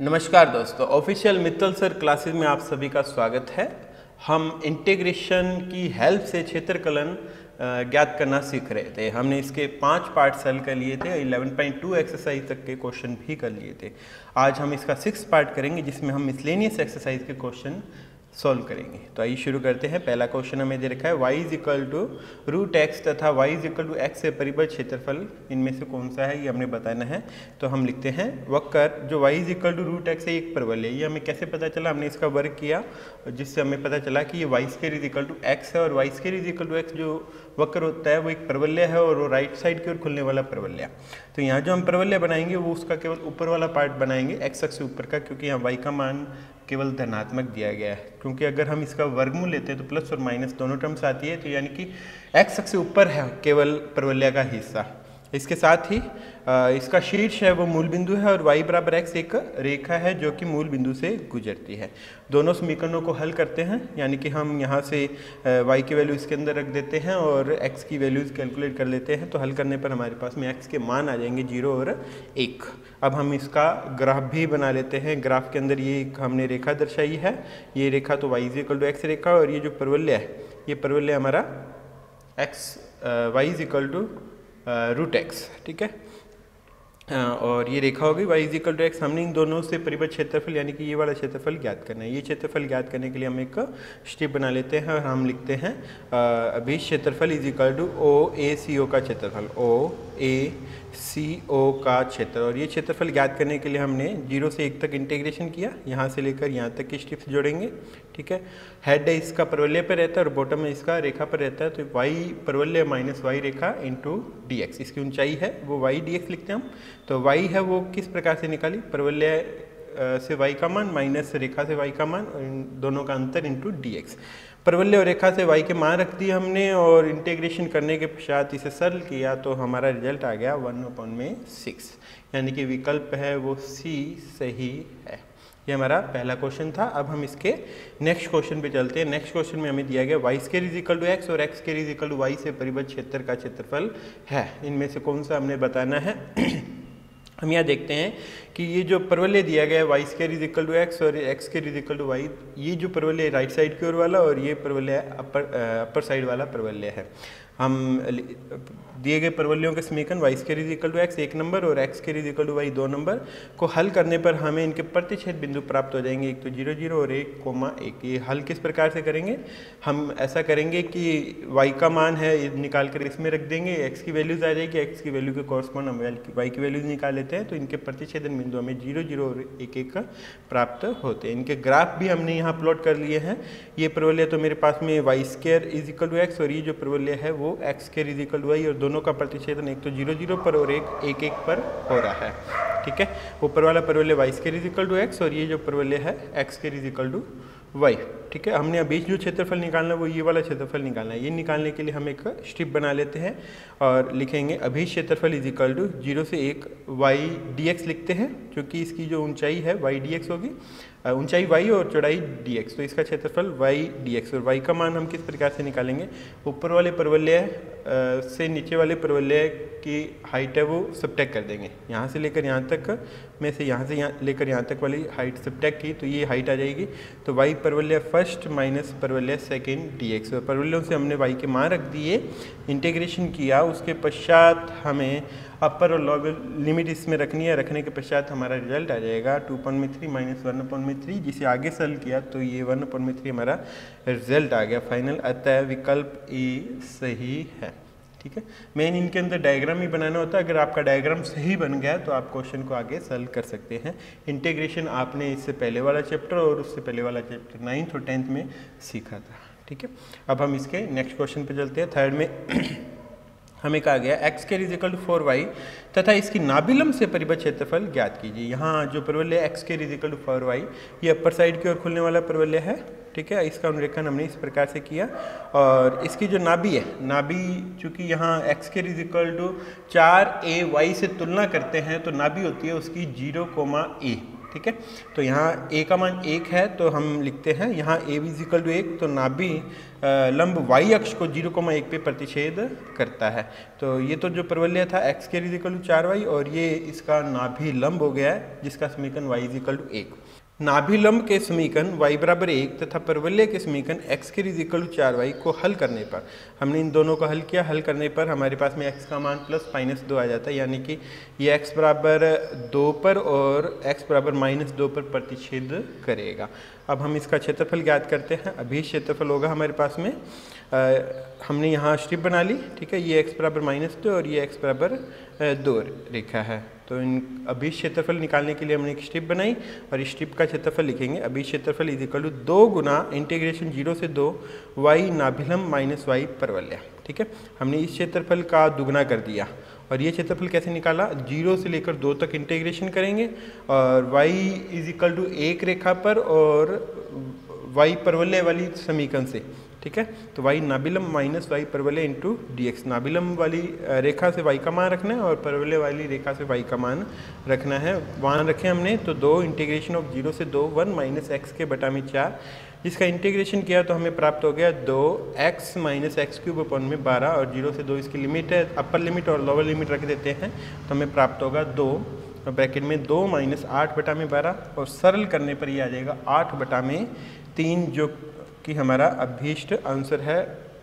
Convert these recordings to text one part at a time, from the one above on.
नमस्कार दोस्तों, official Mittal sir classes में आप सभी का स्वागत है। हम इंटीग्रेशन की हेल्प से क्षेत्रकलन ज्ञात करना सीख रहे थे। हमने इसके 5 पार्ट हल कर लिए थे, 11.2 एक्सरसाइज तक के क्वेश्चन भी कर लिए थे। आज हम इसका 6 पार्ट करेंगे जिसमें हम मिसलेनियस एक्सरसाइज के क्वेश्चन सॉल्व करेंगे। तो आइए शुरू करते हैं। पहला क्वेश्चन हमें दे रखा है y equal to root x तथा y इक्वल टू एक्स से परिबद्ध क्षेत्रफल इनमें से कौन सा है, ये हमने बताना है। तो हम लिखते हैं वक्र जो y equal to root x है एक परवलय है। ये हमें कैसे पता चला? हमने इसका वर्ग किया जिससे हमें पता चला कि ये y square equal to x है और y square equal to x जो वक्र होता है वो एक परवलय है और वो राइट साइड की ओर खुलने वाला परवलय है। तो यहाँ जो हम परवलय बनाएंगे वो उसका केवल ऊपर वाला पार्ट बनाएंगे, एक्स अक्ष से ऊपर का, क्योंकि यहाँ y का मान केवल धनात्मक दिया गया है। क्योंकि अगर हम इसका वर्गमूल लेते हैं तो प्लस और माइनस दोनों टर्म्स आती है, तो यानी कि एक्स अक्ष से ऊपर है केवल परवलय का हिस्सा। इसके साथ ही इसका शीर्ष है वो मूल बिंदु है और y बराबर x एक रेखा है जो कि मूल बिंदु से गुजरती है। दोनों समीकरणों को हल करते हैं, यानी कि हम यहाँ से y की वैल्यू इसके अंदर रख देते हैं और x की वैल्यूज़ कैलकुलेट कर लेते हैं। तो हल करने पर हमारे पास में x के मान आ जाएंगे 0 और 1। अब हम इसका ग्राफ भी बना लेते हैं। ग्राफ के अंदर ये हमने रेखा दर्शाई है, ये रेखा तो y इक्वल टू एक्स रेखा, और ये जो परवलय है ये परवलय हमारा y equal to root x, ठीक है। और ये रेखा होगी y इक्वल टू एक्स। हमने इन दोनों से परिबद्ध क्षेत्रफल यानी कि ये वाला क्षेत्रफल ज्ञात करना है। ये क्षेत्रफल ज्ञात करने के लिए हम एक स्टेप बना लेते हैं और हम लिखते हैं अभी क्षेत्रफल इज इक्वल टू OACO का क्षेत्रफल, OACO का क्षेत्र। और ये क्षेत्रफल ज्ञात करने के लिए हमने 0 से 1 तक इंटीग्रेशन किया, यहाँ से लेकर यहाँ तक की स्टेप्स जोड़ेंगे, ठीक है। हेड है इसका परवलय पर रहता है और बॉटम में इसका रेखा पर रहता है। तो y परवलय माइनस y रेखा इंटू dx, इसकी ऊंचाई है वो y dx लिखते हैं हम। तो y है वो किस प्रकार से निकाली? परवलय से y का मान माइनस रेखा से y का मान और इन दोनों का अंतर इंटू dx। परवलय और रेखा से y के मान रख दिए हमने और इंटीग्रेशन करने के पश्चात इसे सरल किया तो हमारा रिजल्ट आ गया 1/6, यानी कि विकल्प है वो C सही है। ये हमारा पहला क्वेश्चन था। अब हम इसके नेक्स्ट क्वेश्चन पे चलते हैं। नेक्स्ट क्वेश्चन में हमें दिया गया y square is equal to x और x square is equal to y से परिबद्ध क्षेत्र का क्षेत्रफल है। इनमें से कौन सा हमने बताना है? हम यहाँ देखते हैं कि ये जो परवलय दिया गया है y square is equal to x और x square is equal to y, ये जो परवलय राइट साइड की ओर वाला और ये परवलय अपर साइड वाला परवलय है। हम दिए गए परवलयों के समीकरण y square is equal to x 1 number और x square is equal to y 2 number को हल करने पर हमें इनके प्रतिच्छेद बिंदु प्राप्त हो जाएंगे, एक तो 0 0 और 1,1। ये हल किस प्रकार से करेंगे? हम ऐसा करेंगे कि y का मान है निकाल कर इसमें रख देंगे, x की वैल्यूज आ जाएगी, x की वैल्यू के कॉरस्पॉन्ड हम y की वैल्यूज निकाल लेते हैं। तो इनके प्रतिच्छेदन बिंदु हमें 0 0 और 1,1 प्राप्त होते हैं। इनके ग्राफ भी हमने यहाँ प्लॉट कर लिए हैं। ये परवलय तो मेरे पास में y square is equal to x और ये जो परवलय है वो x square is equal to y, और दोनों का प्रतिच्छेदन एक तो 0 0 पर और 1 1 पर हो रहा है, ठीक है। ऊपर वाला परवलय y square is equal to x और ये जो परवलय है x square is equal to y, ठीक है। हमने अभी जो क्षेत्रफल निकालना है वो ये वाला क्षेत्रफल निकालना है। ये निकालने के लिए हम एक स्ट्रिप बना लेते हैं और लिखेंगे अभी क्षेत्रफल इज इक्वल टू 0 से 1 y dx लिखते हैं, क्योंकि इसकी जो ऊंचाई है y dx होगी, ऊंचाई y और चौड़ाई dx, तो इसका क्षेत्रफल y dx। और y का मान हम किस प्रकार से निकालेंगे? ऊपर वाले परवलय से नीचे वाले परवलय की हाइट है वो सब्ट्रैक्ट कर देंगे। यहाँ से लेकर यहाँ तक में से यहाँ से यहाँ लेकर यहाँ तक वाली हाइट सब्ट्रैक्ट की तो ये हाइट आ जाएगी। तो y परवलय फर्स्ट माइनस परवलय सेकेंड dx, और परवलयों से हमने y के मान रख दिए, इंटीग्रेशन किया। उसके पश्चात हमें अपर और लोअर लिमिट इसमें रखनी है। रखने के पश्चात हमारा रिजल्ट आ जाएगा 2/3 माइनस 1/3, जिसे आगे सरल किया तो ये 1/3 हमारा रिजल्ट आ गया फाइनल। अतः विकल्प ए सही है, ठीक है। मेन इनके अंदर डायग्राम ही बनाना होता है। अगर आपका डायग्राम सही बन गया तो आप क्वेश्चन को आगे सॉल्व कर सकते हैं। इंटीग्रेशन आपने इससे पहले वाला चैप्टर और उससे पहले वाला चैप्टर 9th और 10th में सीखा था, ठीक है। अब हम इसके नेक्स्ट क्वेश्चन पे चलते हैं। थर्ड में हमें कहा गया x square is equal to 4y तथा इसकी नाभिलंब से परिबद्ध क्षेत्रफल ज्ञात कीजिए। यहाँ जो परवलय x square is equal to 4y ये अपर साइड की ओर खुलने वाला परवलय है, ठीक है। इसका अनुरेखण हमने इस प्रकार से किया और इसकी जो नाभि है, नाभि चूँकि यहाँ x square is equal to 4ay से तुलना करते हैं तो नाभि होती है उसकी 0, a, ठीक है। तो यहाँ a का मान 1 है तो हम लिखते हैं यहाँ a भी इक्वल टू 1, तो नाभि लंब y अक्ष को 0,1 पे प्रतिच्छेद करता है। तो ये तो जो परवलय था x के इक्वल टू 4y और ये इसका नाभि लंब हो गया है जिसका समीकरण y इक्वल टू 1। नाभिलंब के समीकरण y बराबर 1 तथा परवलय के समीकरण x के इक्वल टू 4y को हल करने पर हमने इन दोनों को हल किया। हल करने पर हमारे पास में x का मान प्लस माइनस 2 आ जाता है, यानी कि ये x बराबर 2 पर और x बराबर माइनस 2 पर प्रतिच्छेद करेगा। अब हम इसका क्षेत्रफल ज्ञात करते हैं। अभी क्षेत्रफल होगा हमारे पास में हमने यहाँ स्ट्रिप बना ली, ठीक है। ये x बराबर -2 और ये x बराबर 2 रेखा है। तो इन अभी क्षेत्रफल निकालने के लिए हमने एक स्ट्रिप बनाई और इस स्ट्रिप का क्षेत्रफल लिखेंगे। अभी क्षेत्रफल इज इक्वल टू 2 गुना इंटीग्रेशन 0 से 2 y नाभिलंब माइनस y परवलय, ठीक है। हमने इस क्षेत्रफल का दुगना कर दिया और ये क्षेत्रफल कैसे निकाला, 0 से लेकर 2 तक इंटीग्रेशन करेंगे और y इज इक्वल टू 1 रेखा पर और y परवलय वाली समीकरण से, ठीक है। तो y नाभिलंब माइनस y परवलय इंटू dx, नाभिलंब वाली रेखा से y का मान रखना है और परवलय वाली रेखा से y का मान रखना है। वहाँ रखे हमने तो 2 इंटीग्रेशन ऑफ 0 से 2 1 माइनस एक्स के बटा में 4, जिसका इंटीग्रेशन किया तो हमें प्राप्त हो गया 2x minus x cube upon में 12 और 0 से 2 इसकी लिमिट है, अपर लिमिट और लोअर लिमिट रख देते हैं तो हमें प्राप्त होगा 2 और ब्रैकेट में 2 माइनस 8 बटा में 12 और सरल करने पर ये आ जाएगा 8 बटा में 3, जो कि हमारा अभीष्ट आंसर है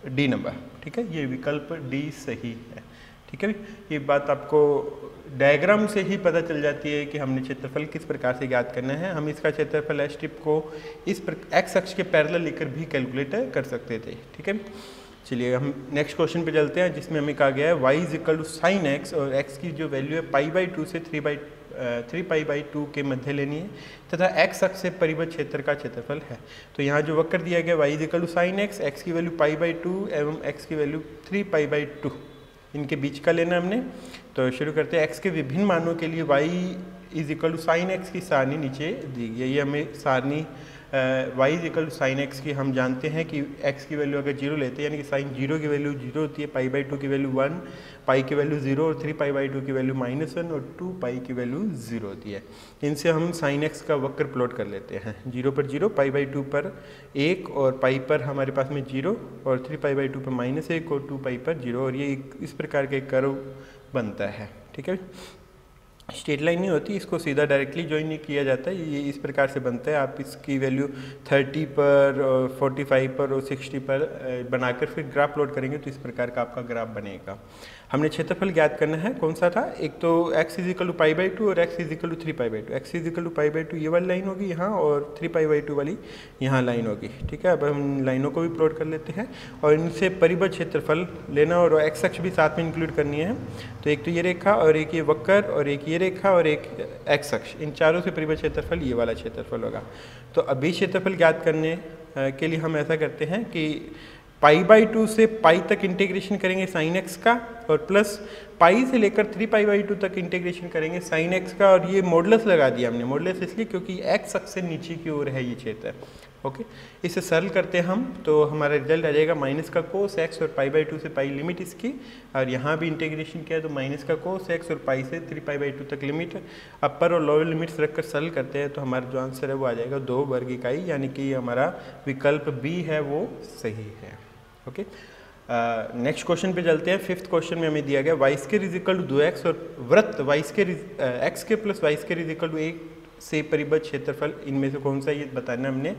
डी नंबर, ठीक है। ये विकल्प डी सही है, ठीक है। ये बात आपको डायग्राम से ही पता चल जाती है कि हमने क्षेत्रफल किस प्रकार से ज्ञात करना है। हम इसका क्षेत्रफल स्ट्रिप को इस एक्स अक्ष के पैरेलल लेकर भी कैलकुलेट कर सकते थे, ठीक है। चलिए हम नेक्स्ट क्वेश्चन पे चलते हैं जिसमें हमें कहा गया है y is equal to sine x और x की जो वैल्यू है π/2 से 3π/2 के मध्य लेनी है तथा x अक्ष से परिबद्ध क्षेत्र का क्षेत्रफल है। तो यहाँ जो वक्र दिया गया y is equal to sine x, x की वैल्यू π/2 एवं x की वैल्यू 3π/2, इनके बीच का लेना हमने। तो शुरू करते हैं। x के विभिन्न मानों के लिए y is equal to sine x की सारणी नीचे दी गई है। ये हमें सारणी y is equal to sine x की हम जानते हैं कि x की वैल्यू अगर 0 लेते हैं यानी कि साइन 0 की वैल्यू 0 होती है, π/2 की वैल्यू 1, पाई की वैल्यू 0 और 3π/2 की वैल्यू -1 और 2π की वैल्यू 0 होती है। इनसे हम साइन x का वक्र प्लॉट कर लेते हैं। 0 पर 0, π/2 पर 1 और पाई पर हमारे पास में 0 और 3π/2 पर -1 और 2π पर 0 और ये इस प्रकार के कर्व बनता है, ठीक है। स्ट्रेट लाइन नहीं होती, इसको सीधा डायरेक्टली ज्वाइन नहीं किया जाता है, ये इस प्रकार से बनता है। आप इसकी वैल्यू 30 पर और 45 पर और 60 पर बनाकर फिर ग्राफ प्लॉट करेंगे तो इस प्रकार का आपका ग्राफ बनेगा। हमने क्षेत्रफल ज्ञात करना है, कौन सा था, एक तो x इज इक्वल टू π/2 और x is equal to 3π/2। x is equal to π/2 ये वाली लाइन होगी यहाँ और 3π/2 वाली यहाँ लाइन होगी, ठीक है। अब हम लाइनों को भी प्लॉट कर लेते हैं और इनसे परिबद्ध क्षेत्रफल लेना और x अक्ष भी साथ में इंक्लूड करनी है। तो एक तो ये रेखा और एक ये वक्र और एक ये रेखा और एक x अक्ष, इन चारों से परिबद्ध क्षेत्रफल ये वाला क्षेत्रफल होगा। तो अभी क्षेत्रफल ज्ञात करने के लिए हम ऐसा करते हैं कि π/2 से पाई तक इंटीग्रेशन करेंगे साइन एक्स का और प्लस पाई से लेकर 3π/2 तक इंटीग्रेशन करेंगे साइन एक्स का। और ये मॉडुलस लगा दिया हमने, मॉडुलस इसलिए क्योंकि एक्स अक्ष से नीचे की ओर है ये क्षेत्र, ओके। इसे सरल करते हैं हम तो हमारा रिजल्ट आ जाएगा माइनस का कोस एक्स और π/2 से पाई लिमिट इसकी, और यहाँ भी इंटीग्रेशन किया तो माइनस का कोस एक्स और पाई से 3π/2 तक लिमिट है। अपर और लोअर लिमिट्स रखकर सरल करते हैं तो हमारा जो आंसर है वो आ जाएगा 2 वर्ग इकाई, यानी कि हमारा विकल्प बी है वो सही है, ओके। नेक्स्ट क्वेश्चन पे चलते हैं। फिफ्थ क्वेश्चन में हमें दिया गया y square is equal to 2x और वृत्त y स्क्वायर एक्स के plus y square is equal to 1 से परिबद्ध क्षेत्रफल इनमें से कौन सा ये बताना हमने।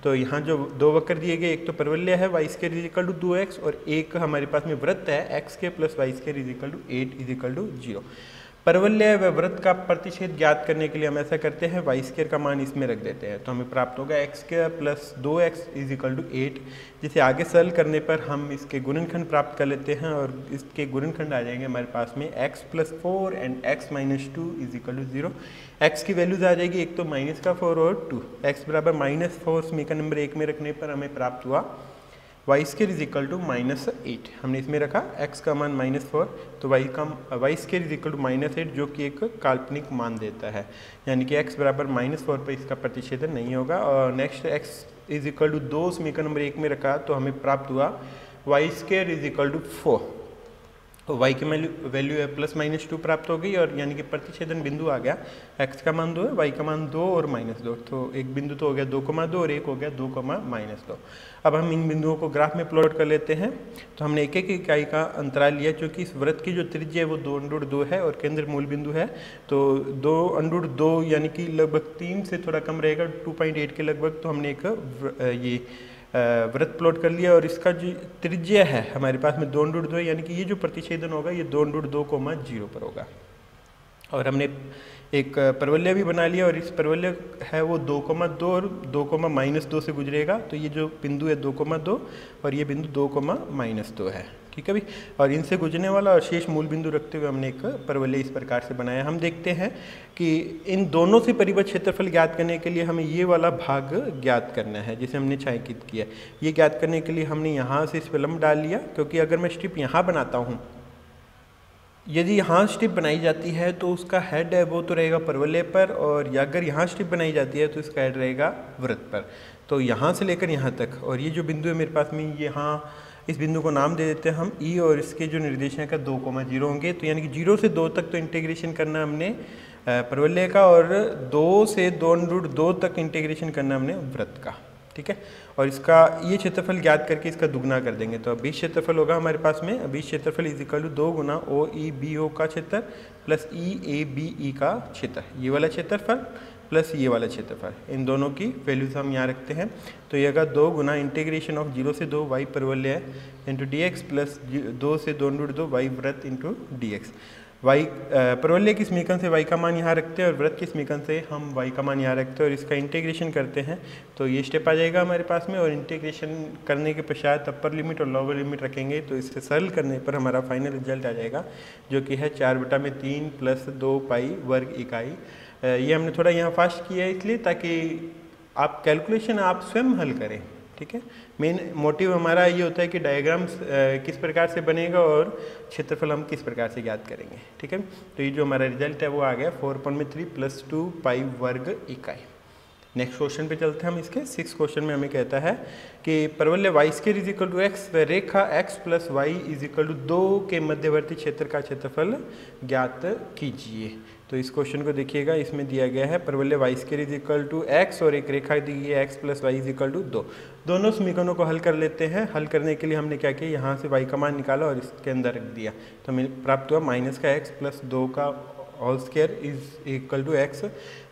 तो यहाँ जो दो वक्र दिए गए, एक तो परवलय है y square is equal to 2x और एक हमारे पास में वृत्त है x के plus y square is equal to 8 is equal to 0। परवलय व वृत्त का प्रतिच्छेद ज्ञात करने के लिए हम ऐसा करते हैं, y स्क्वायर का मान इसमें रख देते हैं तो हमें प्राप्त होगा x square plus 2x is equal to 8, जिसे आगे सरल करने पर हम इसके गुणनखंड प्राप्त कर लेते हैं और इसके गुणनखंड आ जाएंगे हमारे पास में x plus 4 and x minus 2 is equal to 0। x की वैल्यूज आ जाएगी एक तो माइनस का 4 और 2, x बराबर -4 समीकरण नंबर 1 में रखने पर हमें प्राप्त हुआ y square is equal to -8। हमने इसमें रखा x का मान -4 तो y square is equal to -8 जो कि एक काल्पनिक मान देता है, यानी कि x बराबर -4 पर इसका प्रतिच्छेदन नहीं होगा। और next x is equal to 2 समीकरण नंबर 1 में रखा तो हमें प्राप्त हुआ y square is equal to 4। y की वैल्यू है +-2 प्राप्त हो गई, और यानी कि प्रतिच्छेदन बिंदु आ गया, x का मान 2 है, y का मान 2 और -2, तो एक बिंदु तो हो गया 2,2 और एक हो गया 2,-2। अब हम इन बिंदुओं को ग्राफ में प्लॉट कर लेते हैं। तो हमने एक एक इकाई का अंतराल लिया, क्योंकि इस वृत्त की जो त्रिज्या है वो 2√2 है और केंद्र मूल बिंदु है, तो 2√2 यानी कि लगभग 3 से थोड़ा कम रहेगा, 2.8 के लगभग। तो हमने एक ये वृत्त प्लॉट कर लिया, और इसका जो त्रिज्या है हमारे पास में 2√2 यानी कि ये जो प्रतिच्छेदन होगा ये 2√2,0 पर होगा। और हमने एक परवलय भी बना लिया, और इस परवलय है वो 2,2 और 2,-2 से गुजरेगा। तो ये जो बिंदु है 2,2 और ये बिंदु 2,-2 है, ठीक है भाई। और इनसे गुजरने वाला और शेष मूल बिंदु रखते हुए हमने एक परवलय इस प्रकार से बनाया। हम देखते हैं कि इन दोनों से परिबद्ध क्षेत्रफल ज्ञात करने के लिए हमें ये वाला भाग ज्ञात करना है, जिसे हमने छायांकित किया। ये ज्ञात करने के लिए हमने यहाँ से इस पर लंब डाल लिया, क्योंकि अगर मैं स्ट्रिप यहाँ बनाता हूँ, यदि यहाँ स्ट्रिप बनाई जाती है तो उसका हेड है वो तो रहेगा परवलय पर, और अगर यहाँ स्ट्रिप बनाई जाती है तो इसका हेड रहेगा वृत्त पर। तो यहाँ से लेकर यहाँ तक, और ये जो बिंदु है मेरे पास में, यहाँ इस बिंदु को नाम दे देते हैं हम ई, और इसके जो निर्देशांक है 2,0 होंगे। तो यानी कि 0 से 2 तक तो इंटीग्रेशन करना हमने परवलय का, और 2 से 2√2 तक इंटीग्रेशन करना हमने वृत्त का, ठीक है। और इसका ये क्षेत्रफल ज्ञात करके इसका दुगना कर देंगे। तो अभी क्षेत्रफल होगा हमारे पास में, अभी क्षेत्रफल = 2 गुना OEBO का क्षेत्र प्लस EABE का क्षेत्र, ये वाला क्षेत्रफल प्लस ये वाला क्षेत्रफल, इन दोनों की वैल्यूज हम यहाँ रखते हैं। तो ये होगा 2 गुना इंटीग्रेशन ऑफ 0 से 2 y परवलय इंटू dx प्लस 2 से 2√2 y वृत्त इंटू dx। y परवलय की समीकरण से y का मान यहाँ रखते हैं, और वृत्त की समीकरण से हम y का मान यहाँ रखते हैं, और इसका इंटीग्रेशन करते हैं। तो ये स्टेप आ जाएगा हमारे पास में, और इंटीग्रेशन करने के पश्चात अपर लिमिट और लोअर लिमिट रखेंगे, तो इससे सरल करने पर हमारा फाइनल रिजल्ट आ जाएगा, जो कि है 4/3 प्लस 2 पाई वर्ग इकाई। ये हमने थोड़ा यहाँ फास्ट किया है इसलिए, ताकि आप कैलकुलेशन आप स्वयं हल करें, ठीक है। मेन मोटिव हमारा ये होता है कि डायग्राम्स किस प्रकार से बनेगा और क्षेत्रफल हम किस प्रकार से ज्ञात करेंगे, ठीक है। तो ये जो हमारा रिजल्ट है वो आ गया 4.3 प्लस 2 पाई वर्ग इकाई। नेक्स्ट क्वेश्चन पे चलते हैं हम। इसके 6 क्वेश्चन में हमें कहता है कि परवलय y² = x व रेखा x प्लस y = 2 के मध्यवर्ती क्षेत्र का क्षेत्रफल ज्ञात कीजिए। तो इस क्वेश्चन को देखिएगा, इसमें दिया गया है परवलय y² = x और एक रेखा दी गई है x प्लस y = 2। दोनों समीकरणों को हल कर लेते हैं। हल करने के लिए हमने क्या किया, यहाँ से y का मान निकाला और इसके अंदर रख दिया। तो हमें प्राप्त हुआ -x प्लस 2 का होल स्क्वायर = x।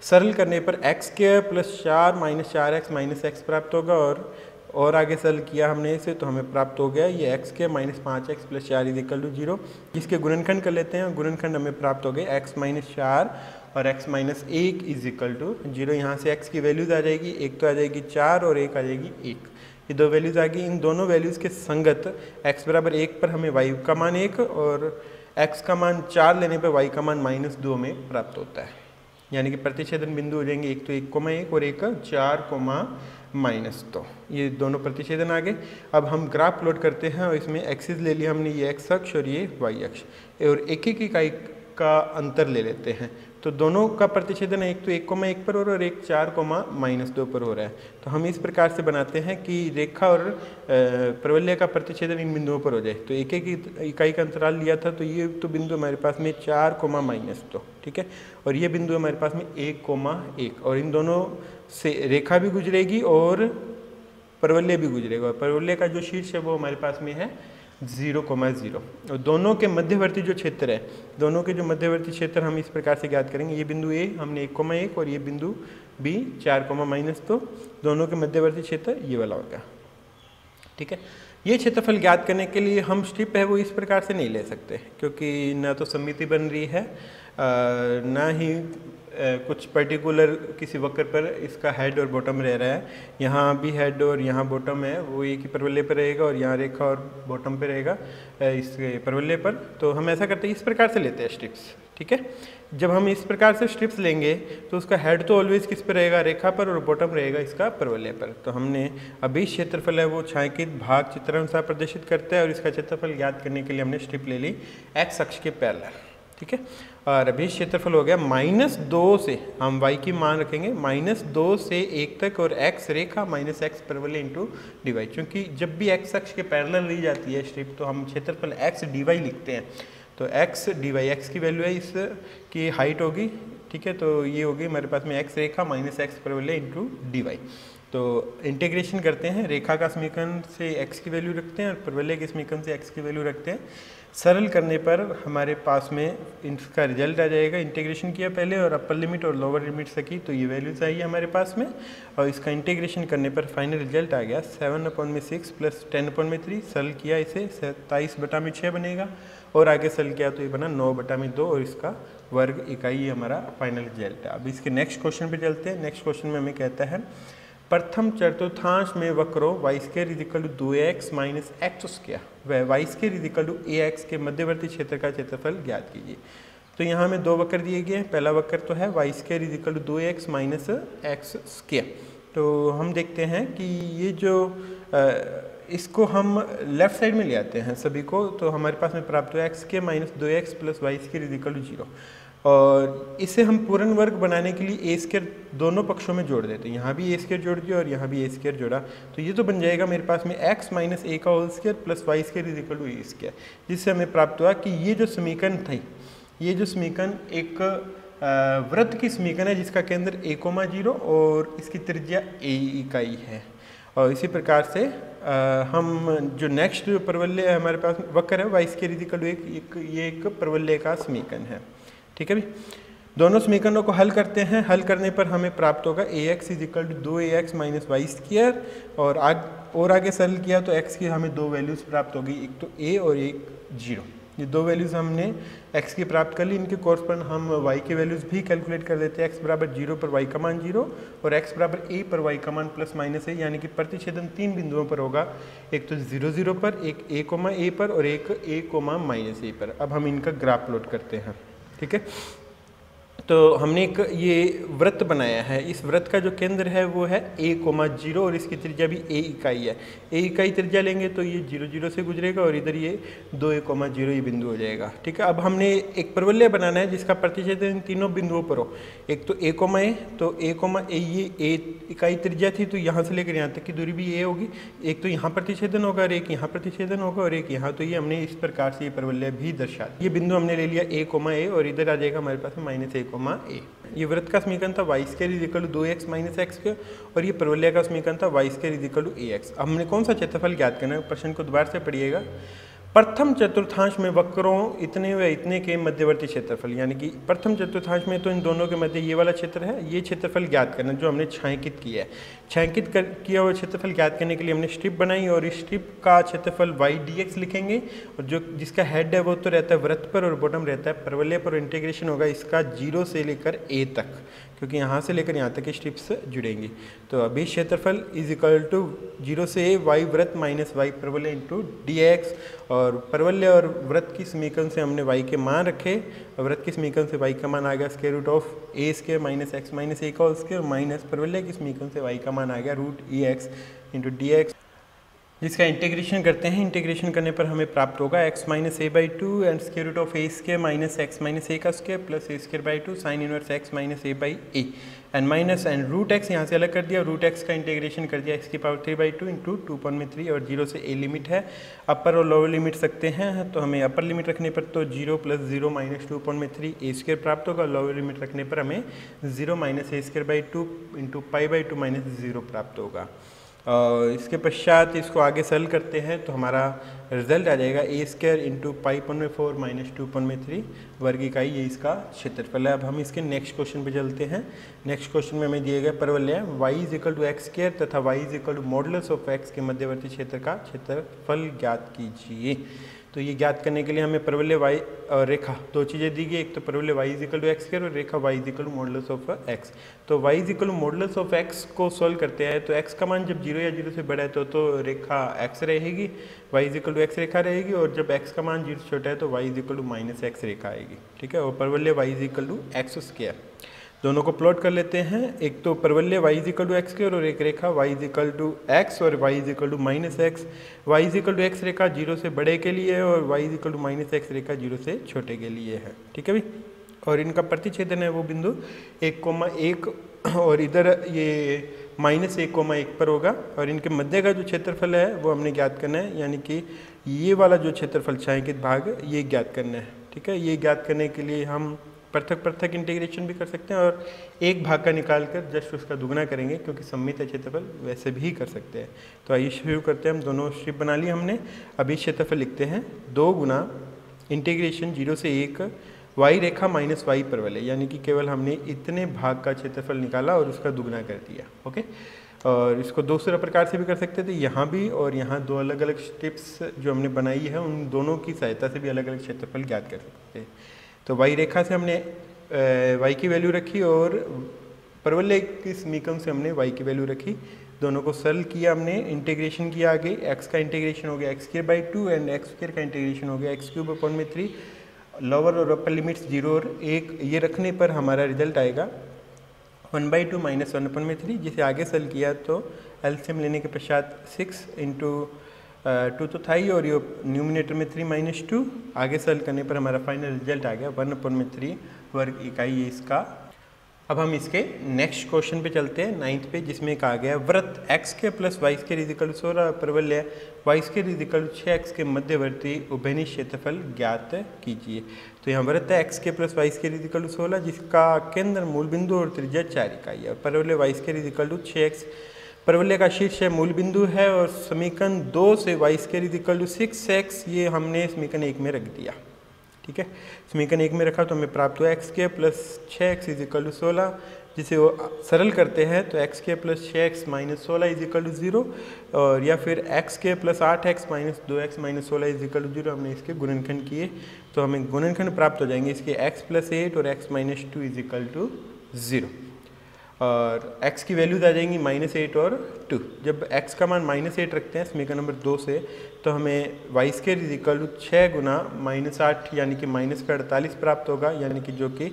सरल करने पर x² प्लस 4 -4x -x प्राप्त होगा, और आगे सरल किया हमने इसे तो हमें प्राप्त हो गया ये x² -5x प्लस 4 = 0। इसके गुणनखंड कर लेते हैं, गुणनखंड हमें प्राप्त हो गए x - 4 और x - 1 = 0। यहाँ से x की वैल्यूज आ जाएगी, एक तो आ जाएगी 4 और एक आ जाएगी 1। ये दो वैल्यूज आ गई। इन दोनों वैल्यूज़ के संगत x = 1 पर हमें y का मान 1 और x का मान 4 लेने पर y का मान -2 में प्राप्त होता है। यानी कि प्रतिच्छेदन बिंदु हो जाएंगे, एक तो 1,1 और एक 4,-2। ये दोनों प्रतिच्छेदन आ गए। अब हम ग्राफ प्लॉट करते हैं, और इसमें एक्सिस ले लिया हमने, ये x अक्ष और ये y अक्ष, और एक एक इकाई का अंतर ले लेते हैं। तो दोनों का प्रतिच्छेदन एक तो 1,1 पर हो रहा है और एक 4,-2 पर हो रहा है। तो हम इस प्रकार से बनाते हैं कि रेखा और परवलय का प्रतिच्छेदन इन बिंदुओं पर हो जाए। तो एक एक इकाई का अंतराल लिया था, तो ये तो बिंदु हमारे पास में 4,-2, ठीक है, और ये बिंदु हमारे पास में 1,1, और इन दोनों से रेखा भी गुजरेगी और परवलय भी गुजरेगा। और परवलय का जो शीर्ष है वो हमारे पास में है 0,0, और दोनों के मध्यवर्ती जो क्षेत्र है, दोनों के जो मध्यवर्ती क्षेत्र हम इस प्रकार से ज्ञात करेंगे। ये बिंदु A हमने 1,1 और ये बिंदु B 4,-2, दोनों के मध्यवर्ती क्षेत्र ये वाला होगा, ठीक है। ये क्षेत्रफल ज्ञात करने के लिए हम स्ट्रिप है वो इस प्रकार से नहीं ले सकते, क्योंकि ना तो सममिति बन रही है, ना ही कुछ पर्टिकुलर किसी वक्र पर इसका हेड और बॉटम रह रहा है। यहाँ भी हेड और यहाँ बॉटम है, वो एक ही परवलय पर रहेगा, और यहाँ रेखा और बॉटम पे रहेगा इस परवलय पर। तो हम ऐसा करते हैं, इस प्रकार से लेते हैं स्ट्रिप्स, ठीक है। जब हम इस प्रकार से स्ट्रिप्स लेंगे तो उसका हेड तो ऑलवेज किस पर रहेगा, रेखा पर, और बॉटम रहेगा इसका परवलय पर। तो हमने अभी क्षेत्रफल है वो छायांकित भाग चित्रानुसार प्रदर्शित करता है, और इसका क्षेत्रफल ज्ञात करने के लिए हमने स्ट्रिप ले ली x अक्ष के पैरेलल, ठीक है। और अभी क्षेत्रफल हो गया -2 से, हम y की मान रखेंगे -2 से 1 तक, और x रेखा -x परवलय इंटू dy। क्योंकि जब भी x अक्ष के पैरेलल ली जाती है स्ट्रिप तो हम क्षेत्रफल x dy लिखते हैं। तो x dy, x की वैल्यू है, इसकी हाइट होगी, ठीक है। तो ये होगी हमारे पास में x रेखा -x परवलय इंटू dy। तो इंटीग्रेशन करते हैं, रेखा का समीकरण से x की वैल्यू रखते हैं और परवलय के समीकरण से x की वैल्यू रखते हैं। सरल करने पर हमारे पास में इसका रिजल्ट आ जाएगा। इंटीग्रेशन किया पहले और अपर लिमिट और लोअर लिमिट से की, तो ये वैल्यूज आई है हमारे पास में, और इसका इंटीग्रेशन करने पर फाइनल रिजल्ट आ गया 7/6 प्लस 10/3। सरल किया इसे 27/6 बनेगा, और आगे सरल किया तो ये बना 9/2, और इसका वर्ग इकाई हमारा फाइनल रिजल्ट है। अब इसके नेक्स्ट क्वेश्चन पे चलते हैं। नेक्स्ट क्वेश्चन में हमें कहता है प्रथम चतुर्थांश में वक्रों y² = 2ax - x² व y² = ax के मध्यवर्ती क्षेत्र का क्षेत्रफल ज्ञात कीजिए। तो यहाँ हमें दो वक्र दिए गए हैं। पहला वक्र तो है y² = 2ax - x²। तो हम देखते हैं कि ये जो इसको हम लेफ्ट साइड में ले आते हैं सभी को, तो हमारे पास में प्राप्त हुआ x² - 2x + y² = 0। और इसे हम पूर्ण वर्ग बनाने के लिए a² दोनों पक्षों में जोड़ देते हैं। यहाँ भी a² जोड़ दिया और यहाँ भी a² जोड़ा, तो ये तो बन जाएगा मेरे पास में x - a² + y² = a², जिससे हमें प्राप्त हुआ कि ये जो समीकरण थी, ये जो समीकरण एक वृत्त की समीकरण है जिसका केंद्र a, 0 और इसकी त्रिज्या a इकाई है। और इसी प्रकार से हम जो नेक्स्ट परवलय हमारे पास वक्र है y² = ये एक परवलय का समीकरण है, ठीक है भी। दोनों समीकरणों को हल करते हैं। हल करने पर हमें प्राप्त होगा ax = 2ax - y², और आगे सरल किया तो x की हमें दो वैल्यूज़ प्राप्त होगी, एक तो a और एक 0। ये दो वैल्यूज़ हमने x की प्राप्त कर ली। इनके कोरस्पॉन्ड हम y की वैल्यूज़ भी कैलकुलेट कर लेते हैं। x = 0 पर y का मान 0 और x = a पर y का मान ±a, यानी कि प्रतिच्छेदन 3 बिंदुओं पर होगा, एक तो 0, 0 पर, एक a, a पर और एक a, -a पर। अब हम इनका ग्राफ प्लॉट करते हैं, ठीक है। तो हमने एक ये वृत्त बनाया है। इस वृत्त का जो केंद्र है वो है a, 0 और इसकी त्रिज्या भी a इकाई है। a इकाई त्रिज्या लेंगे तो ये 0, 0 से गुजरेगा और इधर ये 2a, 0 ये बिंदु हो जाएगा, ठीक है। अब हमने एक परवलय बनाना है जिसका प्रतिच्छेदन इन तीनों बिंदुओं पर हो। एक तो a, a, तो a, ये a इकाई त्रिज्या थी, तो यहाँ से लेकर यहाँ तक की दूरी भी a होगी। एक तो यहाँ प्रतिच्छेदन होगा और एक यहाँ प्रतिच्छेदन होगा और एक यहाँ, तो ये हमने इस प्रकार से ये परवलय भी दर्शा। ये बिंदु हमने ले लिया a, a और इधर आ जाएगा हमारे पास में -a, a। ये वृत्त का समीकरण था y² = 2x - x² और ये परवलय का समीकरण था y² = ax। अब हमने कौन सा क्षेत्रफल ज्ञात करना है, प्रश्न को दोबारा से पढ़िएगा। प्रथम चतुर्थांश में वक्रों इतने व इतने के मध्यवर्ती क्षेत्रफल, यानी कि प्रथम चतुर्थांश में तो इन दोनों के मध्य ये वाला क्षेत्र है, ये क्षेत्रफल ज्ञात करना जो हमने छायांकित किया है। किया हुआ क्षेत्रफल ज्ञात करने के लिए हमने स्ट्रिप बनाई और इस स्ट्रिप का क्षेत्रफल y dx लिखेंगे, और जो जिसका हेड है वो तो रहता है वृत्त पर और बॉटम रहता है परवलय पर। इंटीग्रेशन होगा इसका 0 से लेकर a तक, क्योंकि यहाँ से लेकर यहाँ तक की स्ट्रिप्स जुड़ेंगी। तो अभी क्षेत्रफल = 0 से a y वृत्त - y परवलय इंटू dx, और परवलय और वृत्त की समीकरण से हमने y के मान रखे, और वृत्त की समीकरण से y का मान आ गया √a² - x - a² माइनस परवलय की समीकरण से y का मान आ गया √ex इंटू dx, जिसका इंटीग्रेशन करते हैं। इंटीग्रेशन करने पर हमें प्राप्त होगा x - a/2 and √a² - x - a² plus a² sin inverse x - a/a and minus and √x यहाँ से अलग कर दिया, √x का इंटीग्रेशन कर दिया x³ इंटू 2/3 और 0 से a लिमिट है। अपर और लोअर लिमिट सकते हैं, तो हमें अपर लिमिट रखने पर तो 0 + 0 - 2/3 a² प्राप्त होगा। लोअर लिमिट रखने पर हमें 0 - a² इंटू π/2 - 0 प्राप्त होगा। और इसके पश्चात इसको आगे सरल करते हैं तो हमारा रिजल्ट आ जाएगा a² इंटू π/4 - 2/3 वर्ग इकाई, ये इसका क्षेत्रफल है। अब हम इसके नेक्स्ट क्वेश्चन पे चलते हैं। नेक्स्ट क्वेश्चन में हमें दिए गए परवलय y = x² तथा y = mod(x) के मध्यवर्ती क्षेत्र का क्षेत्रफल ज्ञात कीजिए। तो ये ज्ञात करने के लिए हमें परवलय y और रेखा दो चीज़ें दी गई, एक तो परवलय y = x² और रेखा y = mod(x). तो y = mod(x) को सोल्व करते हैं तो x का मान जब 0 या 0 से बड़ा है तो रेखा x रहेगी, y = x रेखा रहेगी, और जब x का मान 0 से छोटा है तो y = -x रेखा आएगी, ठीक है। और परवलय y = x²। दोनों को प्लॉट कर लेते हैं। एक तो परवलय y is equal to x square और एक रेखा y is equal to x और y is equal to minus x. Y is equal to x रेखा 0 से बड़े के लिए है और y is equal to minus x रेखा 0 से छोटे के लिए है। ठीक है भाई। और इनका प्रतिच्छेदन है वो बिंदु 1,1 और इधर ये -1,1 पर होगा। और इनके मध्य का जो क्षेत्रफल है वो हमने ज्ञात करना है, यानी कि ये वाला जो क्षेत्रफल छायांकित भाग ये ज्ञात करना है। ठीक है। ये ज्ञात करने के लिए हम पृथक पृथक इंटीग्रेशन भी कर सकते हैं और एक भाग का निकाल कर जस्ट उसका दुगना करेंगे, क्योंकि सममित है क्षेत्रफल, वैसे भी कर सकते हैं। तो आइए शुरू करते हैं। हम दोनों स्ट्रिप बना ली हमने। अभी क्षेत्रफल लिखते हैं 2 गुना इंटीग्रेशन 0 से 1 y रेखा माइनस y परवलय, यानी कि केवल हमने इतने भाग का क्षेत्रफल निकाला और उसका दुगना कर दिया। ओके। और इसको दूसरे प्रकार से भी कर सकते थे, यहाँ भी और यहाँ 2 अलग अलग स्ट्रिप्स जो हमने बनाई है उन दोनों की सहायता से भी अलग अलग क्षेत्रफल ज्ञात कर सकते हैं। तो y रेखा से हमने y की वैल्यू रखी और परवलय की समीकरण से हमने y की वैल्यू रखी। दोनों को सरल किया हमने, इंटीग्रेशन किया। आगे x का इंटीग्रेशन हो गया x² एंड x² का इंटीग्रेशन हो गया x³ 3। लोअर और अपर लिमिट्स 0 और 1 ये रखने पर हमारा रिजल्ट आएगा 1/2 माइनस 1/3, जिसे आगे सरल किया तो एलसीएम लेने के पश्चात 6 इंटू 2 तो था ही और ये न्यूमिनेटर में 3 - 2 आगे सरल करने पर हमारा फाइनल रिजल्ट आ गया 1/3 वर्ग इकाई ये इसका। अब हम इसके नेक्स्ट क्वेश्चन पे चलते हैं 9th पे, जिसमें कहा गया वृत्त x² + y² is equal to 16 परवलय y² is equal to 6x के मध्यवर्ती उभयनिष्ठ क्षेत्रफल ज्ञात कीजिए। तो यहाँ वृत्त है x² + y² is equal to 16, जिसका केंद्र मूल बिंदु और त्रिज्या 4 इकाई है। और परवलय y² is equal to 6x परवलय का शीर्ष है मूल बिंदु है और समीकरण 2 से y² is equal to 6x ये हमने समीकरण 1 में रख दिया। ठीक है। समीकरण 1 में रखा तो हमें प्राप्त हुआ x² + 6x is equal to 16, जिसे वो सरल करते हैं तो x² + 6x - 16 is equal to 0 और या फिर x² + 8x - 2x - 16 is equal to 0। हमने इसके गुणनखंड किए तो हमें गुणनखंड प्राप्त हो जाएंगे इसके x + 8 और x - 2 इज इक्वल टू 0 और x की वैल्यूज आ जाएंगी -8 और 2। जब x का मान -8 रखते हैं समीकरण नंबर 2 से तो हमें y² इज इक्वल टू 6 गुना -8 यानी कि -48 प्राप्त होगा, यानी कि जो कि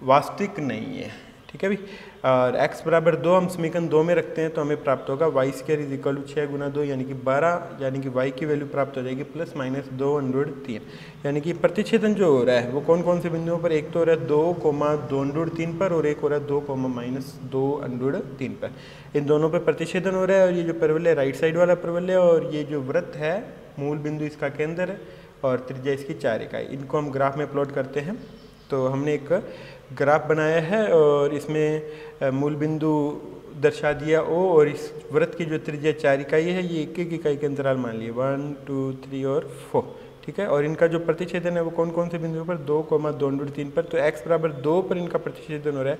वास्तविक नहीं है। ठीक है भाई। और x बराबर 2 हम समीकरण 2 में रखते हैं तो हमें प्राप्त होगा y² इज इक्वल टू 6 गुना 2 यानी कि 12, यानी कि y की वैल्यू प्राप्त हो जाएगी ±2√3। यानी कि प्रतिच्छेदन जो हो रहा है वो कौन कौन से बिंदुओं पर, एक तो हो रहा है 2,2√3 पर और एक हो रहा है 2,-2√3 पर। इन दोनों पर प्रतिच्छेदन हो रहा है और ये जो परवलय राइट साइड वाला परवलय और ये जो वृत्त है मूल बिंदु इसका केंद्र है और त्रिज्या इसकी 4 इकाई। इनको हम ग्राफ में प्लॉट करते हैं। तो हमने एक ग्राफ बनाया है और इसमें मूल बिंदु दर्शा दिया O और इस वृत्त की जो त्रिज्या 4 इकाई है ये 1 इकाई के अंतराल मान लिए 1, 2, 3 और 4। ठीक है। और इनका जो प्रतिच्छेदन है वो कौन कौन से बिंदुओं पर, 2,2√3 पर। तो x बराबर 2 पर इनका प्रतिच्छेदन हो रहा है,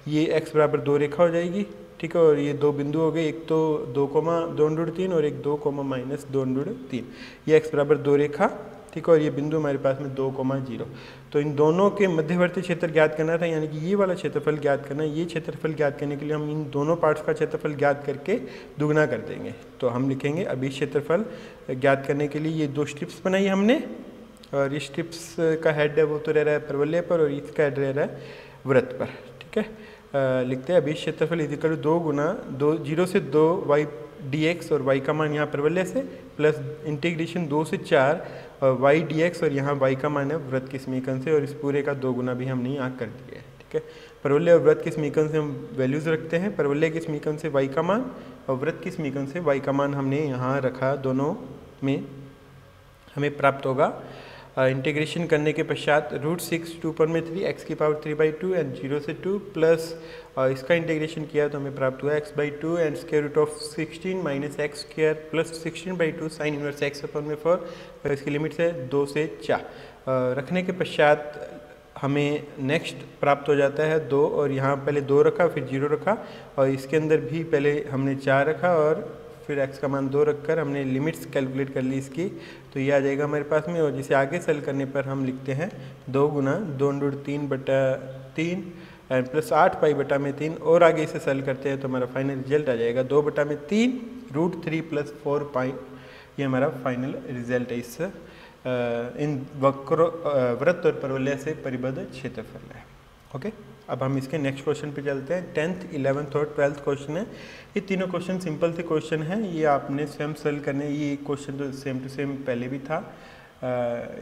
ये x बराबर 2 रेखा हो जाएगी। ठीक है। और ये 2 बिंदु हो गए, एक तो 2,2√3 और एक 2,-2√3, ये x बराबर 2 रेखा। ठीक है। और ये बिंदु हमारे पास में 2,0। तो इन दोनों के मध्यवर्ती क्षेत्र ज्ञात करना था, यानी कि ये वाला क्षेत्रफल ज्ञात करना है। ये क्षेत्रफल ज्ञात करने के लिए हम इन दोनों पार्ट्स का क्षेत्रफल ज्ञात करके दुगना कर देंगे। तो हम लिखेंगे अभी क्षेत्रफल ज्ञात करने के लिए ये 2 स्ट्रिप्स बनाई हमने और इस स्ट्रिप्स का हेड है वो तो रह रहा है परवलय पर और इसका हेड रह रहा है वृत्त पर। ठीक है। लिखते हैं अभी क्षेत्रफल इज इक्वल टू 2 गुना 0 से 2 y dx और y का मान यहाँ परवलय से प्लस इंटीग्रेशन 2 से 4 और y dx और यहाँ y का मान है वृत्त के समीकरण से और इस पूरे का 2 गुना भी हमने यहाँ कर दिया है। ठीक है। परवलय और वृत्त के समीकरण से हम वैल्यूज रखते हैं। परवलय के समीकरण से y का मान और वृत्त के समीकरण से y का मान हमने यहाँ रखा, दोनों में हमें प्राप्त होगा इंटीग्रेशन करने के पश्चात √6 2/3 x³ 3/2 एंड 0 से 2 प्लस इसका इंटीग्रेशन किया तो हमें प्राप्त हुआ x/2 and √16 - x² plus 16/2 sin inverse x/4 और इसकी लिमिट है 2 से 4। रखने के पश्चात हमें नेक्स्ट प्राप्त हो जाता है 2 और यहाँ पहले 2 रखा फिर 0 रखा और इसके अंदर भी पहले हमने 4 रखा और फिर x का मान 2 रखकर हमने लिमिट्स कैलकुलेट कर ली इसकी, तो ये आ जाएगा हमारे पास में। और जिसे आगे सेल करने पर हम लिखते हैं 2 गुना 2√3/3 एंड प्लस 8 पाई बटा में 3 और आगे इसे सेल करते हैं तो हमारा फाइनल रिजल्ट आ जाएगा 2/3 √3 प्लस 4 पाई। ये हमारा फाइनल रिजल्ट है इस इन वक्र वृत्त और परवलय से परिबद्ध क्षेत्रफल है। ओके। अब हम इसके नेक्स्ट क्वेश्चन पे चलते हैं। 10th, 11th और 12th क्वेश्चन है। ये तीनों क्वेश्चन सिंपल से क्वेश्चन हैं, ये आपने स्वयं सॉल्व करने। ये क्वेश्चन तो सेम टू सेम पहले भी था,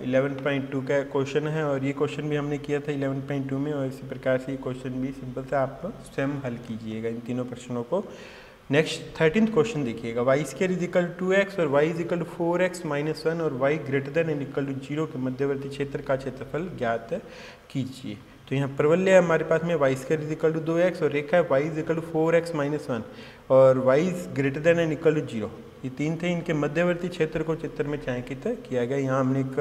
11.2 का क्वेश्चन है और ये क्वेश्चन भी हमने किया था 11.2 में, और इसी प्रकार से ये क्वेश्चन भी सिंपल से आप स्वयं हल कीजिएगा इन तीनों प्रश्नों को। नेक्स्ट 13th क्वेश्चन देखिएगा। Y square is equal to 2x और y is equal to 4x minus 1 और y greater than and equal to 0 के मध्यवर्ती क्षेत्र का क्षेत्रफल ज्ञात कीजिए। तो यहाँ प्रबल्य है हमारे पास में y square is equal to 2x और रेखा है y is equal to 4x minus 1 और y is greater than and equal to 0। ये तीन थे, इनके मध्यवर्ती क्षेत्र को चित्र में छायांकित किया गया। यहाँ हमने एक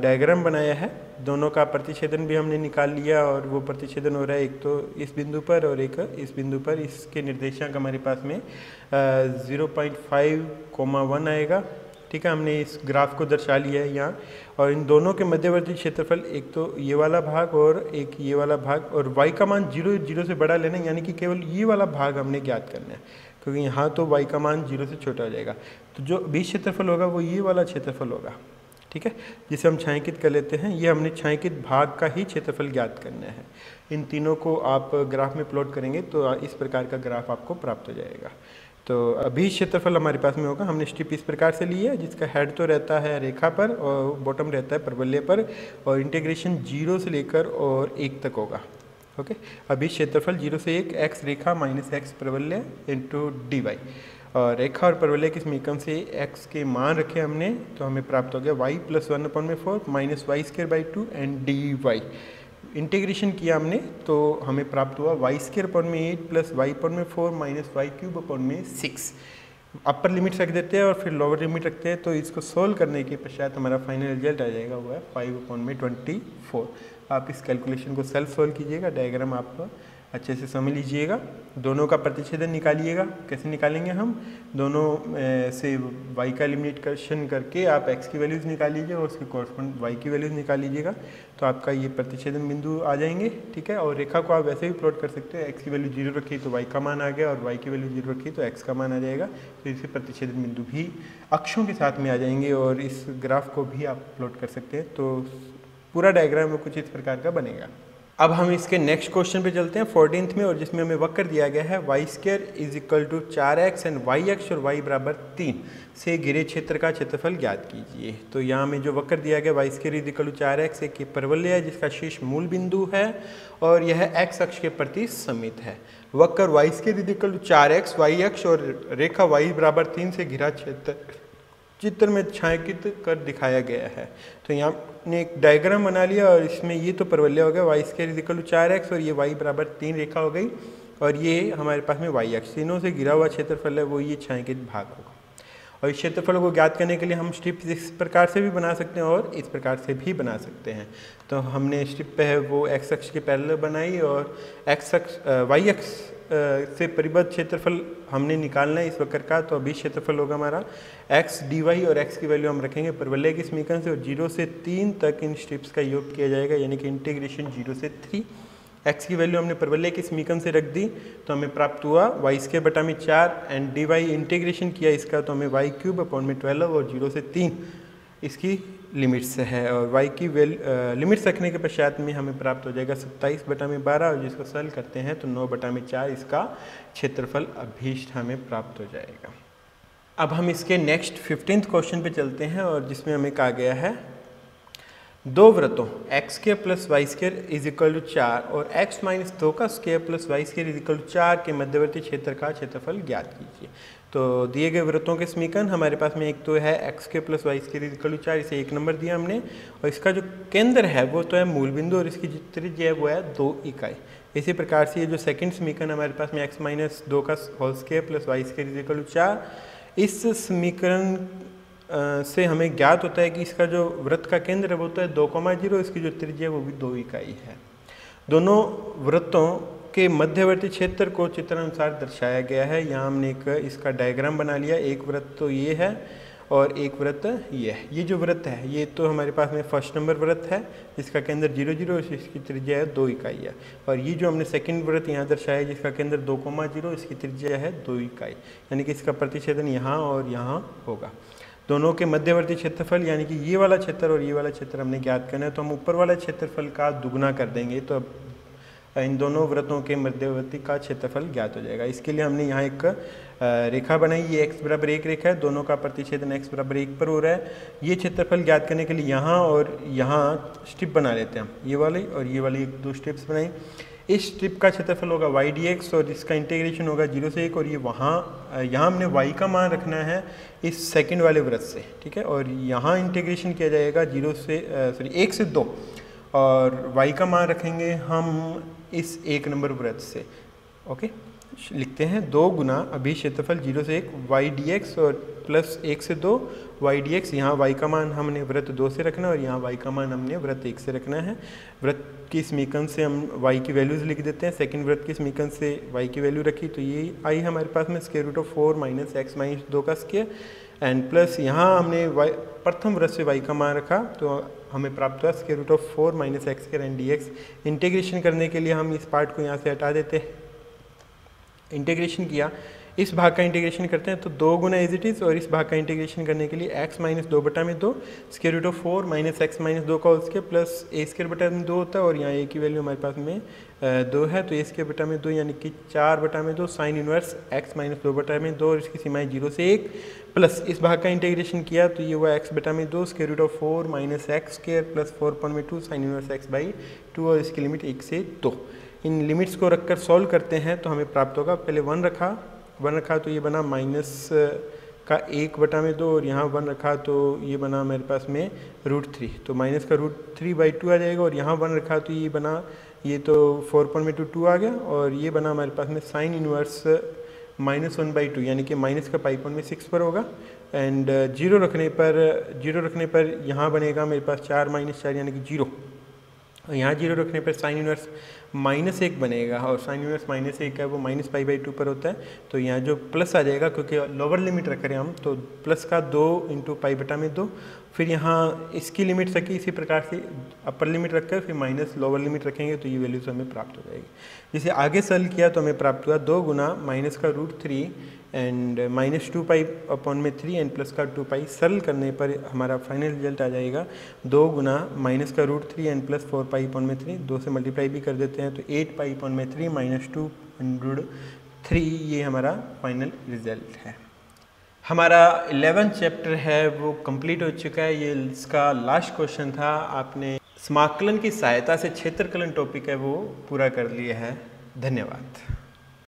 डायग्राम बनाया है, दोनों का प्रतिच्छेदन भी हमने निकाल लिया और वो प्रतिच्छेदन हो रहा है एक तो इस बिंदु पर और एक इस बिंदु पर। इसके निर्देशांक हमारे पास में 0.5,1 आएगा। ठीक है, हमने इस ग्राफ को दर्शा लिया है यहाँ, और इन दोनों के मध्यवर्ती क्षेत्रफल एक तो ये वाला भाग और एक ये वाला भाग, और y का मान 0 से बड़ा लेना, यानी कि केवल ये वाला भाग हमने ज्ञात करना है, क्योंकि यहाँ तो y का मान 0 से छोटा हो जाएगा। तो जो बीच क्षेत्रफल होगा वो ये वाला क्षेत्रफल होगा। ठीक है, जिसे हम छायांकित कर लेते हैं। ये हमने छायांकित भाग का ही क्षेत्रफल ज्ञात करना है। इन तीनों को आप ग्राफ में प्लॉट करेंगे तो इस प्रकार का ग्राफ आपको प्राप्त हो जाएगा। तो अभी क्षेत्रफल हमारे पास में होगा। हमने स्ट्रिप इस प्रकार से ली है, जिसका हेड तो रहता है रेखा पर और बॉटम रहता है परवलय पर, और इंटीग्रेशन 0 से लेकर और 1 तक होगा। ओके, अभी क्षेत्रफल 0 से 1 x रेखा माइनस x परवलय इंटू dy, और रेखा और परवलय के समीकरण से x के मान रखे हमने, तो हमें प्राप्त हो गया y plus 1/4 minus y square by 2 and dy। Integration किया हमने तो हमें प्राप्त हुआ वाई स्क्वायर अपॉन में 8 प्लस वाई अपॉन में 4 माइनस वाई क्यूब अपॉन में 6। अपर लिमिट रख देते हैं और फिर लोअर लिमिट रखते हैं, तो इसको सोल्व करने के पश्चात हमारा फाइनल रिजल्ट आ जाएगा, वो है 5/24। आप इस कैलकुलेशन को सेल्फ सोल्व कीजिएगा, डायग्राम आप अच्छे से समझ लीजिएगा। दोनों का प्रतिच्छेदन निकालिएगा। कैसे निकालेंगे हम? दोनों से y का एलिमिनेशन करके आप x की वैल्यूज़ निकाल लीजिए और उसके कॉरस्पॉन्ड y की वैल्यूज़ निकाल लीजिएगा, तो आपका ये प्रतिच्छेदन बिंदु आ जाएंगे। ठीक है, और रेखा को आप वैसे भी प्लॉट कर सकते हैं। x की वैल्यू 0 रखी तो y का मान आ गया, और y की वैल्यू 0 रखी तो x का मान आ जाएगा। तो इसे प्रतिच्छेदन बिंदु भी अक्षों के साथ में आ जाएंगे, और इस ग्राफ को भी आप प्लॉट कर सकते हैं। तो पूरा डायग्राम कुछ इस प्रकार का बनेगा। अब हम इसके नेक्स्ट क्वेश्चन पे चलते हैं 14th में, और जिसमें हमें वक्र दिया गया है y square is equal to 4x and y अक्ष और y बराबर 3 से घिरे क्षेत्र का क्षेत्रफल ज्ञात कीजिए। तो यहाँ में जो वक्र दिया गया y square is equal to 4x एक परवलय है जिसका शीर्ष मूल बिंदु है और यह x अक्ष के प्रति समित है। वक्र y square is equal to 4x y अक्ष और रेखा y बराबर 3 से घिरा क्षेत्र चित्र में छायांकित कर दिखाया गया है। तो यहाँ ने एक डायग्राम बना लिया, और इसमें ये तो परवलय हो गया y square is equal to 4x, और ये y बराबर 3 रेखा हो गई, और ये हमारे पास में y अक्ष, तीनों से घिरा हुआ क्षेत्रफल है, वो ये छायांकित भाग होगा। और इस क्षेत्रफल को ज्ञात करने के लिए हम स्ट्रिप इस प्रकार से भी बना सकते हैं और इस प्रकार से भी बना सकते हैं। तो हमने स्ट्रिप पे है वो x अक्ष के पैरेलल बनाई, और x अक्ष y अक्ष से परिबद्ध क्षेत्रफल हमने निकालना है इस वक्र का। तो अभी क्षेत्रफल होगा हमारा x dy, और x की वैल्यू हम रखेंगे परवलय के समीकरण से, और 0 से 3 तक इन स्ट्रिप्स का योग किया जाएगा, यानी कि इंटीग्रेशन 0 से 3। x की वैल्यू हमने परवलय के समीकरण से रख दी, तो हमें प्राप्त हुआ वाई स्क्वायर बटा में 4 एंड dy इंटीग्रेशन किया इसका, तो हमें वाई क्यूब अपॉन में 12 और 0 से 3 इसकी लिमिट्स है, और y की लिमिट्स रखने के पश्चात में हमें प्राप्त हो जाएगा 27 बटा में 12, और जिसको सॉल्व करते हैं तो 9 बटा में 4 इसका क्षेत्रफल अभीष्ट हमें प्राप्त हो जाएगा। अब हम इसके नेक्स्ट 15th क्वेश्चन पे चलते हैं, और जिसमें हमें कहा गया है दो वृत्तों x square plus y square is equal to 4 और x माइनस 2 का square plus y square is equal to 4 के मध्यवर्ती क्षेत्र का क्षेत्रफल ज्ञात कीजिए। तो दिए गए वृत्तों के समीकरण हमारे पास में एक तो है x square plus y square is equal to 4, इसे 1 नंबर दिया हमने, और इसका जो केंद्र है वो तो है मूल बिंदु, और इसकी जो त्रिज्या है वो है 2 इकाई। इसी प्रकार से ये जो सेकंड समीकरण हमारे पास में x माइनस 2 का whole square plus y square is equal to 4, इस समीकरण से हमें ज्ञात होता है कि इसका जो वृत्त का केंद्र है वो तो है 2,0, इसकी जो त्रिज्या है वो भी 2 इकाई है। दोनों वृत्तों के मध्यवर्ती क्षेत्र को चित्रानुसार दर्शाया गया है। यहाँ हमने एक इसका डायग्राम बना लिया। एक वृत्त तो ये है और एक वृत्त ये है। ये जो वृत्त है ये तो हमारे पास में फर्स्ट नंबर वृत्त है जिसका केंद्र 0, 0, इसकी त्रिज्या है 2 इकाई है। और ये जो हमने सेकंड वृत्त यहाँ दर्शाया है जिसका केंद्र 2,0, इसकी त्रिज्या है 2 इकाई, यानी कि इसका प्रतिच्छेदन यहाँ और यहाँ होगा। दोनों के मध्यवर्ती क्षेत्रफल यानी कि ये वाला क्षेत्र और ये वाला क्षेत्र हमने ज्ञात करना है, तो हम ऊपर वाला क्षेत्रफल का दुगना कर देंगे। तो इन दोनों वृत्तों के मध्यवर्ती का क्षेत्रफल ज्ञात हो जाएगा। इसके लिए हमने यहाँ एक रेखा बनाई, ये x बराबर 1 रेखा है, दोनों का प्रतिच्छेदन x बराबर 1 पर हो रहा है। ये क्षेत्रफल ज्ञात करने के लिए यहाँ और यहाँ स्ट्रिप बना लेते हैं हम, ये वाली और ये वाली 2 स्ट्रिप्स बनाई। इस स्ट्रिप का क्षेत्रफल होगा y dx और इसका इंटीग्रेशन होगा 0 से 1 और ये यहाँ हमने y का मान रखना है इस सेकंड वाले वृत्त से, ठीक है। और यहाँ इंटीग्रेशन किया जाएगा 1 से 2 और y का मान रखेंगे हम इस 1 नंबर वृत्त से। ओके, लिखते हैं 2 गुना अभी क्षेत्रफल 0 से 1 y dx और प्लस 1 से 2 y dx। यहाँ y का मान हमने वृत्त 2 से रखना है और यहाँ y का मान हमने वृत्त 1 से रखना है। वृत्त की समीकरण से हम y की वैल्यूज़ लिख देते हैं। सेकंड वृत्त की समीकरण से y की वैल्यू रखी तो ये आई हमारे पास में √4 माइनस x माइनस 2 का स्क्वायर एंड प्लस यहाँ हमने प्रथम वृत्त से y का मान रखा तो हमें प्राप्त हुआ √4 minus x square and dx। Integration करने के लिए हम इस पार्ट को यहाँ से हटा देते हैं। इंटीग्रेशन किया, इस भाग का इंटीग्रेशन करते हैं तो 2 गुना एज इट इज़ और इस भाग का इंटीग्रेशन करने के लिए x minus 2/2 √4 minus x minus 2 का उसके प्लस a² 2 होता है और यहाँ a की वैल्यू हमारे पास में 2 है तो a² 2 यानी कि 4/2 साइन इनवर्स x माइनस 2/2 और इसकी सीमाएं 0 से 1 प्लस इस भाग का इंटीग्रेशन किया तो ये हुआ x/2 √4 minus x square plus 4/2 sine inverse x/2 और इसकी लिमिट 1 से 2। इन लिमिट्स को रखकर सॉल्व करते हैं तो हमें प्राप्त होगा, पहले 1 रखा तो ये बना माइनस का 1/2 और यहाँ 1 रखा तो ये बना हमारे पास में √3 तो माइनस का √3/2 आ जाएगा और यहाँ 1 रखा तो ये बना, ये तो 4/2 आ गया और ये बना हमारे पास में साइन इनवर्स -1/2 यानी कि माइनस का π/6 पर होगा एंड 0 रखने पर यहाँ बनेगा मेरे पास 4 - 4 यानी कि 0 और यहाँ 0 रखने पर साइन इनवर्स -1 बनेगा और साइन इनवर्स -1 है वो -π/2 पर होता है तो यहाँ जो प्लस आ जाएगा क्योंकि लोअर लिमिट रख रहे हैं हम तो प्लस का 2 × π/2 फिर यहाँ इसकी लिमिट रखी इसी प्रकार से अपर लिमिट रखकर फिर माइनस लोअर लिमिट रखेंगे तो ये वैल्यूज हमें प्राप्त हो जाएगी। जिसे आगे सॉल्व किया तो हमें प्राप्त हुआ 2 गुना माइनस का √3 एंड -2π/3 एंड प्लस का 2π। सरल करने पर हमारा फाइनल रिजल्ट आ जाएगा 2 गुना माइनस का √3 एंड प्लस 4π/3 2 से मल्टीप्लाई भी कर देते हैं तो 8π/3 -203 ये हमारा फाइनल रिजल्ट है। हमारा 11th चैप्टर है वो कंप्लीट हो चुका है। ये इसका लास्ट क्वेश्चन था, आपने समाकलन की सहायता से क्षेत्रकलन टॉपिक है वो पूरा कर लिया है। धन्यवाद।